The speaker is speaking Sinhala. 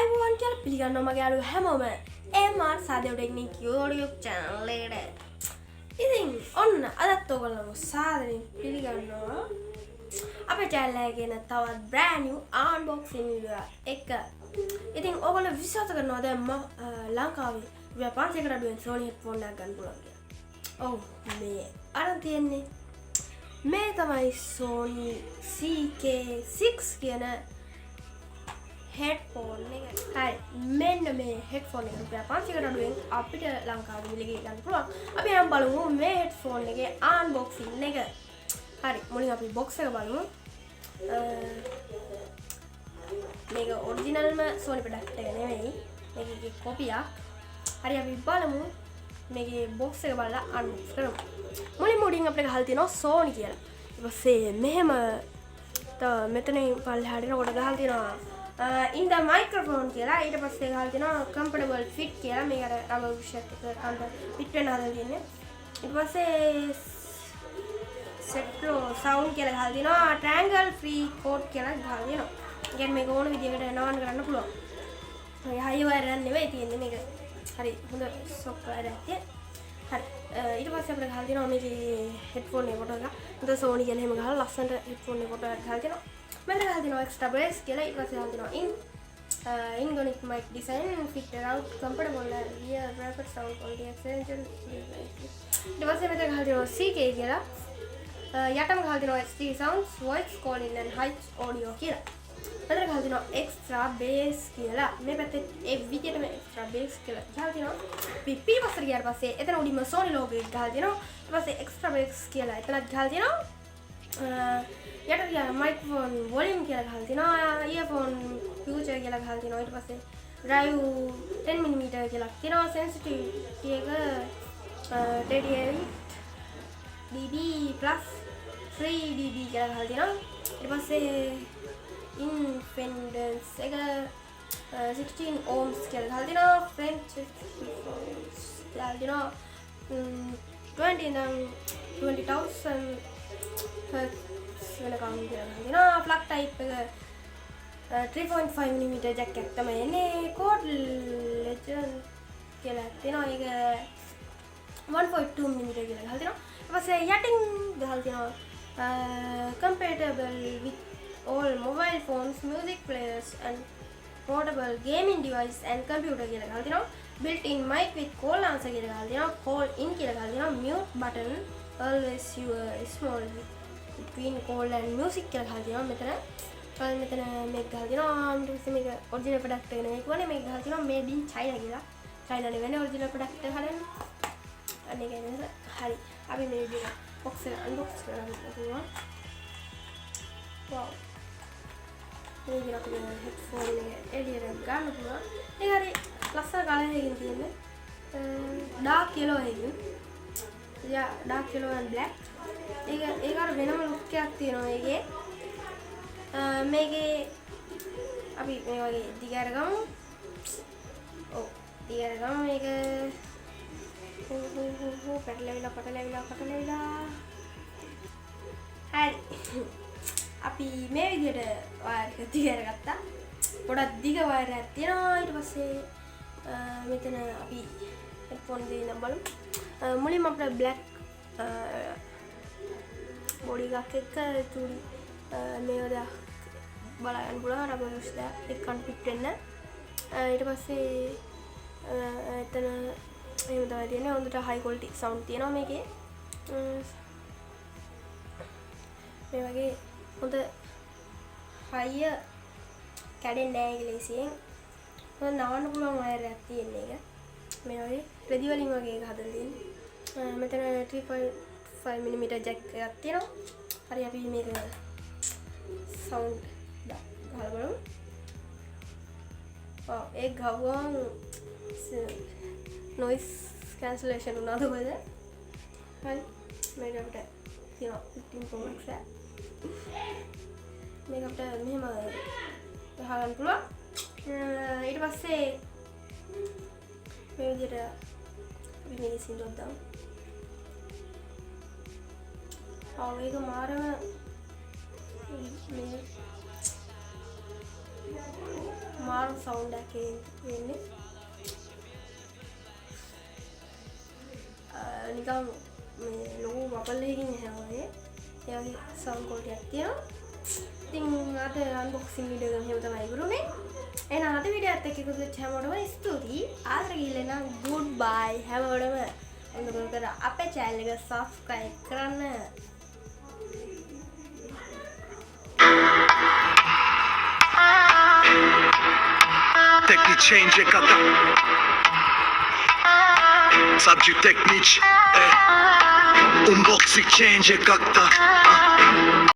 අයිබෝන් කියලා පිළිගන්නවා මගේ යාළුවෝ හැමෝම MR සාදේව ටෙක්නික් YouTube channel එකට. ඉතින් ඔන්න අදත් ඔයගොල්ලෝ සාදරයෙන් පිළිගන්නවා අපේ channel එකේ තවත් brand new unboxing video එක. ඉතින් ඔයගොල්ලෝ විශ්වාස කරනවා දැන් මම ලංකාවේ රුපියල් 500කට අඩුවෙන් Sony headphone එකක් ගන්න පුළුවන් කියලා. ඔව් මේ අරන් තියෙන්නේ මේ තමයි Sony CK6 කියන headphone එක. හරි මෙන්න මේ headphone එක රුපියල් 500කට අඩුවෙන් අපිට ලංකාවේ මිලගේ ගන්න පුළුවන්. අපි නම් බලමු මේ headphone එකේ unboxing එක. හරි මුලින් අපි box එක බලමු. මේක ඔරිජිනල්ම Sony product එක නෙවෙයි. මේකේ කොපියක්. හරි අපි බලමු මේකේ box එක බලලා unbox කරමු. මුලින් අපිට ගහලා තියෙනවා Sony කියලා. ඊට පස්සේ මෙහෙම මෙතනින් පල්ලෙහාට එනකොට ගහලා තියෙනවා in the microphone කියලා. ඊට පස්සේ ගහලා තියෙනවා comfortable fit කියලා. මේක අර rubber shirt එක කන්ද fit වෙන හදලා තියෙන්නේ. ඊට පස්සේ setro sound කියලා ගහලා තියෙනවා triangle free code කියලා ගහලා තියෙනවා. කියන්නේ මේක ඕන විදිහකට නවන් කරන්න පුළුවන්. මේ high wire එක නෙවෙයි තියෙන්නේ මේක. හරි හොඳ software එකක් තියෙන. හරි ඊට පස්සේ අපිට ගහලා තියෙනවා මේකේ headphone එක කොට එක. උන්ට Sony කියලා එහෙම ගහලා ලස්සනට headphone එක කොට ගහලා තියෙනවා. මෙතන ගහලා තියෙනවා extra bass කියලා. ඊට පස්සේ ගහලා තියෙනවා ingonic mic design fitted out comfortable rear rapid sound quality extension. ඊට පස්සේ මෙතන ගහලා තියෙනවා CK කියලා. යටම ගහලා තියෙනවා HD sounds voice calling and high audio කියලා. මෙතන ගහලා තියෙනවා extra bass කියලා. මේ පැත්තේ ඒ විදියටම extra bass කියලා ගහලා තියෙනවා. පිටිපස්සට ගියාට පස්සේ එතන උඩින්ම Sony logo එක ගහලා තියෙනවා. ඊට පස්සේ extra bass කියලා එතනත් ගහලා තියෙනවා. යට ගියා microphone volume කියලා ගහලා තියෙනවා. earphone future කියලා ගහලා තියෙනවා. ඊට පස්සේ drive 10mm කියලා තියෙනවා. sensitivity එක 38 dB plus 3 dB කියලා ගහලා තියෙනවා. ඊට පස්සේ impedance එක 16 ohms කියලා ගහලා තියෙනවා. front ගහලා තියෙනවා 20,000 hertz වෙනකම් කියලා ගහලා තියෙනවා. plug type එක 3.5mm jack එකක් තමයි එන්නේ. cord legend කියලා තියෙනවා. ඒක 1.2mm කියලා ගහලා තියෙනවා. ඊට පස්සේ යටින් ගහලා තියෙනවා compatible with all mobile phones, music players and portable gaming device and computer කියලා ගහලා තියෙනවා. built in mic with call answer කියලා ගහලා තියෙනවා. call in කියලා ගහලා තියෙනවා. mute button always your small between call and music කියලා ගහලා තියෙනවා. මෙතන මේක ගහලා තියෙනවා. ඊට පස්සේ මේක original product එක නෙවෙයි කියන්නේ මේක ගහලා තියෙනවා made in China කියලා. China නෙවෙයි original product එක හදන්නේ. අනේ කියන්නේ හරි. අපි මේ විදිහට box එක unbox කරනවා. wow. මේ විදිහට අපි headphone එක එළියට ගන්න පුළුවන්. ඒක හරි ලස්සන කලර් එකකින් තියෙන්නේ. dark yellow එකකින්. yeah dark yellow and black. ඒක අර වෙනම look එකක් තියෙනවා මේකේ. මේකේ අපි මේ වගේ දිගට ගමු. ඔව් දිගට ගමු මේක. පටලැවිලා. හරි. අපි මේ විදිහට වයර් එක දිගට ගත්තා. පොඩක් දිග වයර් එකක් තියෙනවා. ඊට පස්සේ මෙතන අපි headphone දෙක නම් බලමු. මුලින්ම අපිට black body එකක් එක්ක චූඩි මේව දෙයක් බලන්න පුළුවන්. රබර් ෂූස් දෙක එක්කන් පිට වෙන්න. ඊට පස්සේ එතන එහෙම තමයි තියෙන්නේ. හොඳට high quality sound තියෙනවා මේකේ. මේ වගේ හොඳ හයිය කැඩෙන්නේ නැහැ කියලා ඉසියෙන්. හොඳ නවන්න පුළුවන් වයර් එකක් තියෙන එක. මේ වගේ රෙදි වලින් වගේ එක හදලා තියෙන්නේ. මෙතන 3.5mm jack එකක් තියෙනවා. හරි අපි මේක sound ගහලා බලමු. ඔව් ඒක ගහුවම noise cancellation උනාද කොහෙද? හරි මේක අපිට තියෙනවා 15 pro max එක. මේක අපිට මෙහෙම ගහගන්න පුළුවන්. ඊට පස්සේ මේ විදිහට අපි මේක සින්දුවක් දාමු. ආ මේක මාරම මාරු සවුන්ඩ් එකක් එන්නේ. නිකම් මේ ලොකු වපල්ලකින් හැවගේ ඒ වගේ සවුන්ඩ් ක්වොලිටියක් තියෙනවා. ඉතින් අද අන්බොක්සින් වීඩියෝ එක මෙහෙම තමයි ඉවරුනේ. එහෙනම් අද වීඩියෝ එකත් එක්ක එකතු වෙච්ච හැමෝටම ස්තුතියි. ආදර ගිහිල්ලා නම් good bye හැමෝටම. එතකොට අපේ channel එක subscribe කරන්න. Technique change kata subject technique unboxing change kata